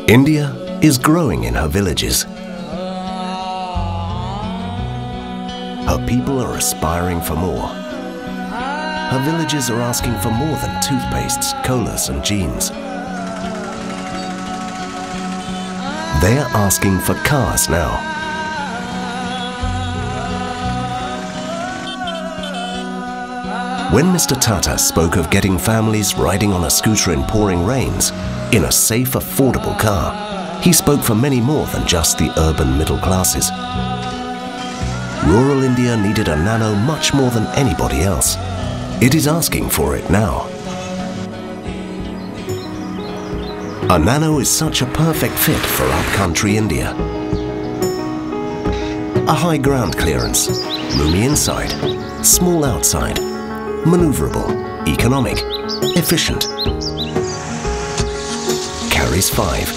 India is growing in her villages. Her people are aspiring for more. Her villages are asking for more than toothpastes, colas and jeans. They are asking for cars now. When Mr. Tata spoke of getting families riding on a scooter in pouring rains, in a safe, affordable car, he spoke for many more than just the urban middle classes. Rural India needed a Nano much more than anybody else. It is asking for it now. A Nano is such a perfect fit for upcountry India. A high ground clearance, roomy inside, small outside, maneuverable, economic, efficient. Carries 5.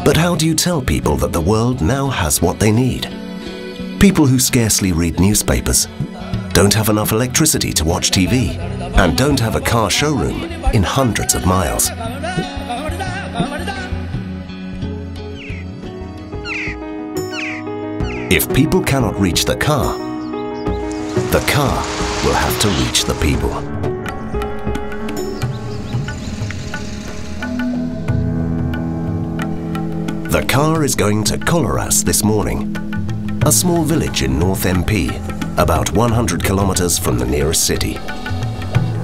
But how do you tell people that the world now has what they need? People who scarcely read newspapers, don't have enough electricity to watch TV, and don't have a car showroom in hundreds of miles. If people cannot reach the car will have to reach the people. The car is going to Coloras this morning, a small village in North MP, about 100 kilometers from the nearest city.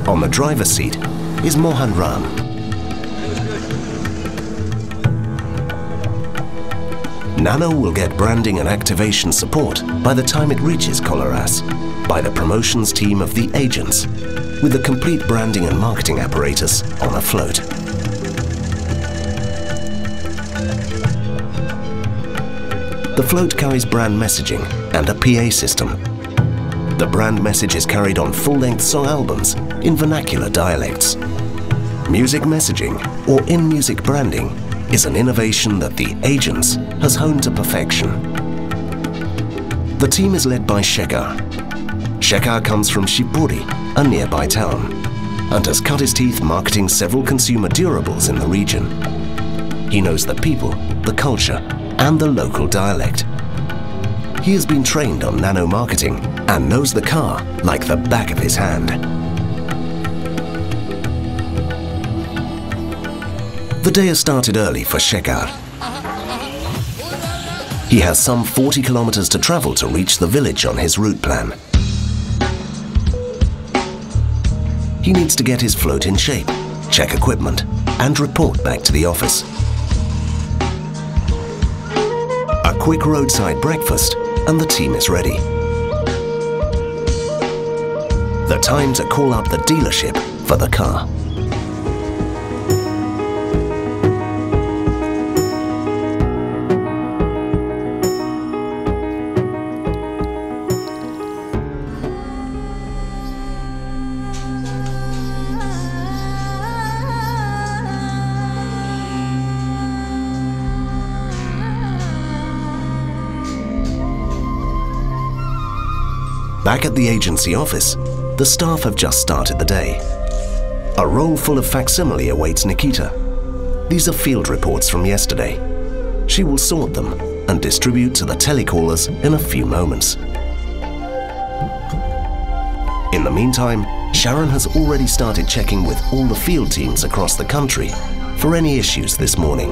On the driver's seat is Mohan Ram. Nano will get branding and activation support by the time it reaches Coloras by the promotions team of theAgence, with a complete branding and marketing apparatus on a float. The float carries brand messaging and a PA system. The brand message is carried on full-length song albums in vernacular dialects. Music messaging, or in-music branding, is an innovation that theAgence has honed to perfection. The team is led by Shekhar. Shekhar comes from Shivpuri, a nearby town, and has cut his teeth marketing several consumer durables in the region. He knows the people, the culture, and the local dialect. He has been trained on nano marketing and knows the car like the back of his hand. The day has started early for Shekhar. He has some 40 kilometers to travel to reach the village on his route plan. He needs to get his float in shape, check equipment, and report back to the office. A quick roadside breakfast and the team is ready. The time to call up the dealership for the car. Back at the agency office, the staff have just started the day. A roll full of facsimile awaits Nikita. These are field reports from yesterday. She will sort them and distribute to the telecallers in a few moments. In the meantime, Sharon has already started checking with all the field teams across the country for any issues this morning.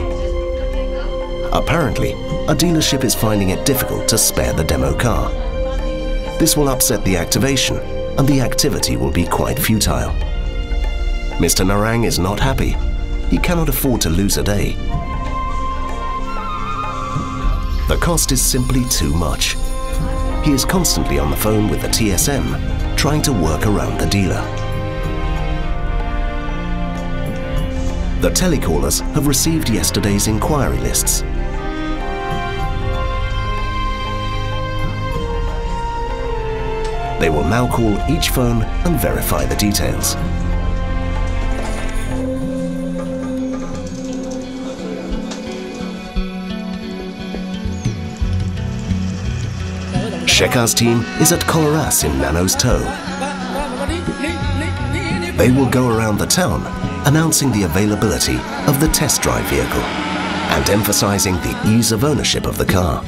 Apparently, a dealership is finding it difficult to spare the demo car. This will upset the activation, and the activity will be quite futile. Mr. Narang is not happy. He cannot afford to lose a day. The cost is simply too much. He is constantly on the phone with the TSM, trying to work around the dealer. The telecallers have received yesterday's inquiry lists. They will now call each phone and verify the details. Shekhar's team is at Coloras in Nano's tow. They will go around the town announcing the availability of the test drive vehicle and emphasizing the ease of ownership of the car.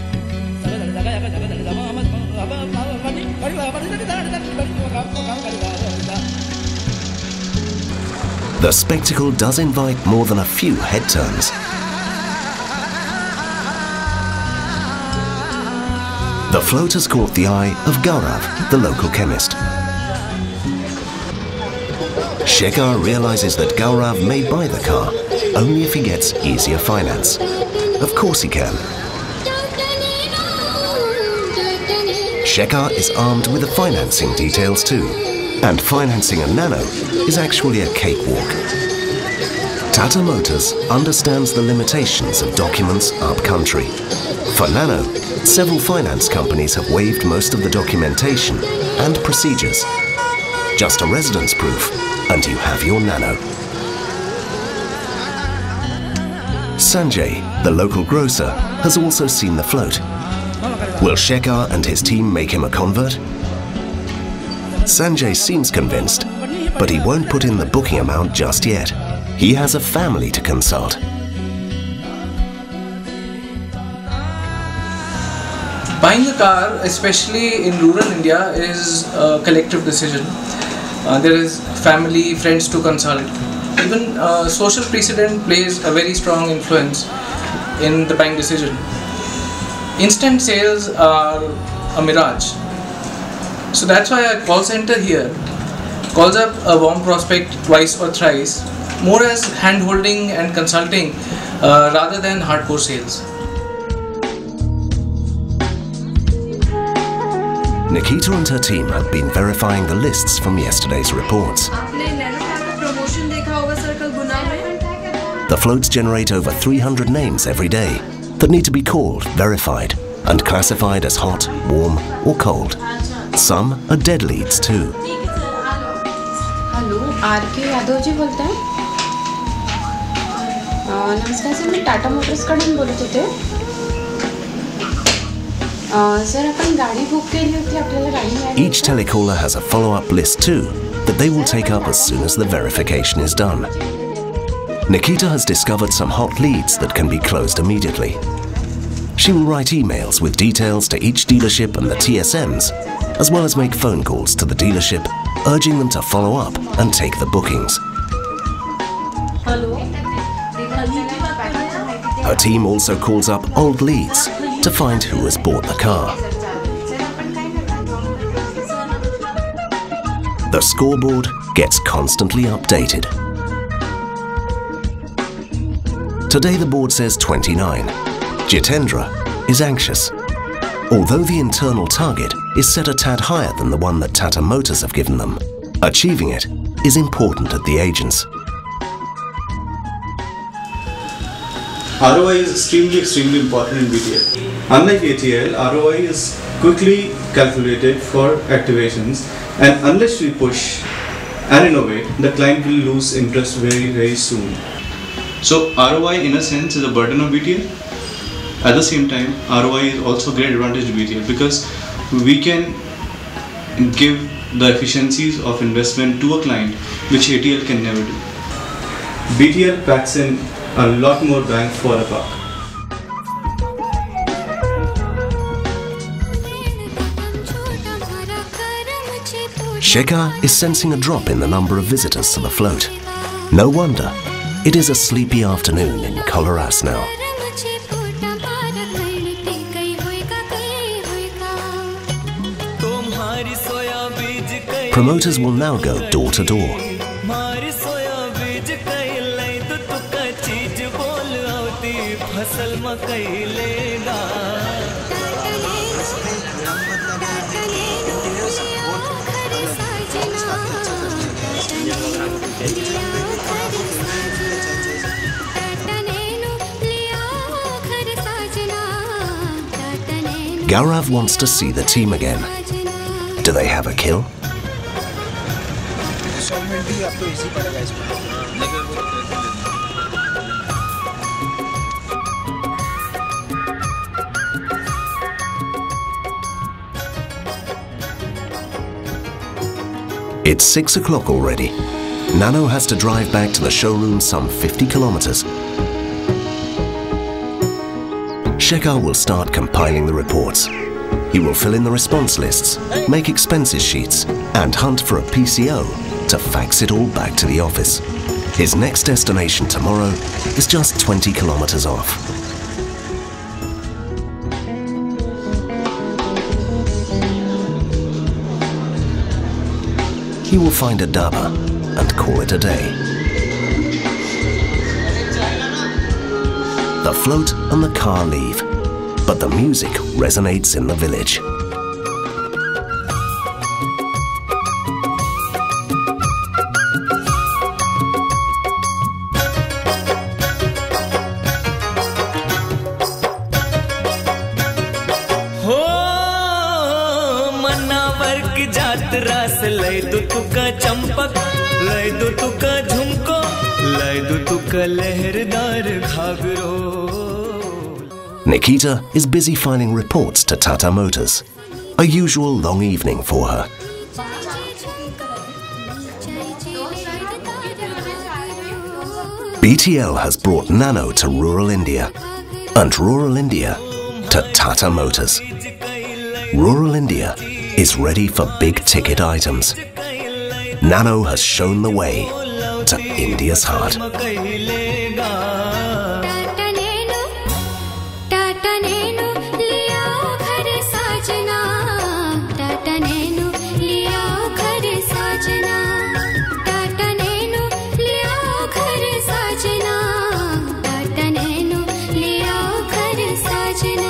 The spectacle does invite more than a few head turns. The float has caught the eye of Gaurav, the local chemist. Shekhar realizes that Gaurav may buy the car only if he gets easier finance. Of course he can. Shekhar is armed with the financing details too. And financing a Nano is actually a cakewalk. Tata Motors understands the limitations of documents up country. For Nano, several finance companies have waived most of the documentation and procedures. Just a residence proof, and you have your Nano. Sanjay, the local grocer, has also seen the float. Will Shekhar and his team make him a convert? Sanjay seems convinced, but he won't put in the booking amount just yet. He has a family to consult. Buying a car, especially in rural India, is a collective decision. There is family, friends to consult. Even social precedent plays a very strong influence in the buying decision. Instant sales are a mirage. So that's why a call center here calls up a warm prospect twice or thrice, more as hand-holding and consulting rather than hardcore sales. Nikita and her team have been verifying the lists from yesterday's reports. The floats generate over 300 names every day that need to be called, verified, and classified as hot, warm, or cold. Some are dead leads too. Hello R K. Yadav ji बोलते हैं. नमस्कार sir, मैं Tata Motors कडून बोलत होते. Sir आपण गाडी book केली होती, आपल्याला गाडी मिळाली. Each telecaller has a follow-up list too that they will take up as soon as the verification is done. Nikita has discovered some hot leads that can be closed immediately. She will write emails with details to each dealership and the TSMs, as well as make phone calls to the dealership, urging them to follow up and take the bookings. Her team also calls up old leads to find who has bought the car. The scoreboard gets constantly updated. Today the board says 29. Jitendra is anxious. Although the internal target is set a tad higher than the one that Tata Motors have given them, achieving it is important at theAgence. ROI is extremely important in BTL. Unlike ATL, ROI is quickly calculated for activations, and unless we push and innovate, the client will lose interest very soon. So ROI in a sense is a burden of BTL. At the same time, ROI is also a great advantage to BTL because we can give the efficiencies of investment to a client which ATL can never do. BTL packs in a lot more bang for a buck. Shekhar is sensing a drop in the number of visitors to the float. No wonder. It is a sleepy afternoon in Coloras now. Promoters will now go door to door. Gaurav wants to see the team again. Do they have a kill? It's 6 o'clock already. Nano has to drive back to the showroom some 50 kilometers. Shekhar will start compiling the reports. He will fill in the response lists, make expenses sheets, and hunt for a PCO to fax it all back to the office. His next destination tomorrow is just 20 kilometers off. He will find a dhaba and call it a day. The float and the car leave, but the music resonates in the village. लय दो तुका चंपक, लय दो तुका झुमको, लय दो तुका लहरदार घाघरो. Nikita is busy filing reports to Tata Motors. A usual long evening for her. BTL has brought Nano to rural India and rural India to Tata Motors. Rural India is ready for big ticket items. Nano has shown the way to India's heart. Tata Nano, liya ghar sajna. Tata Nano, liya ghar sajna. Tata Nano, liya ghar sajna. Tata Nano, liya ghar sajna.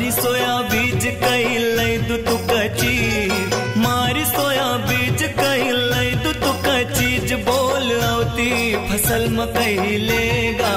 सोया बीज कई लय दो तुका चीज, मारी सोया बीज कई लय दो तुका चीज, बोल आवती फसल मकई लेगा.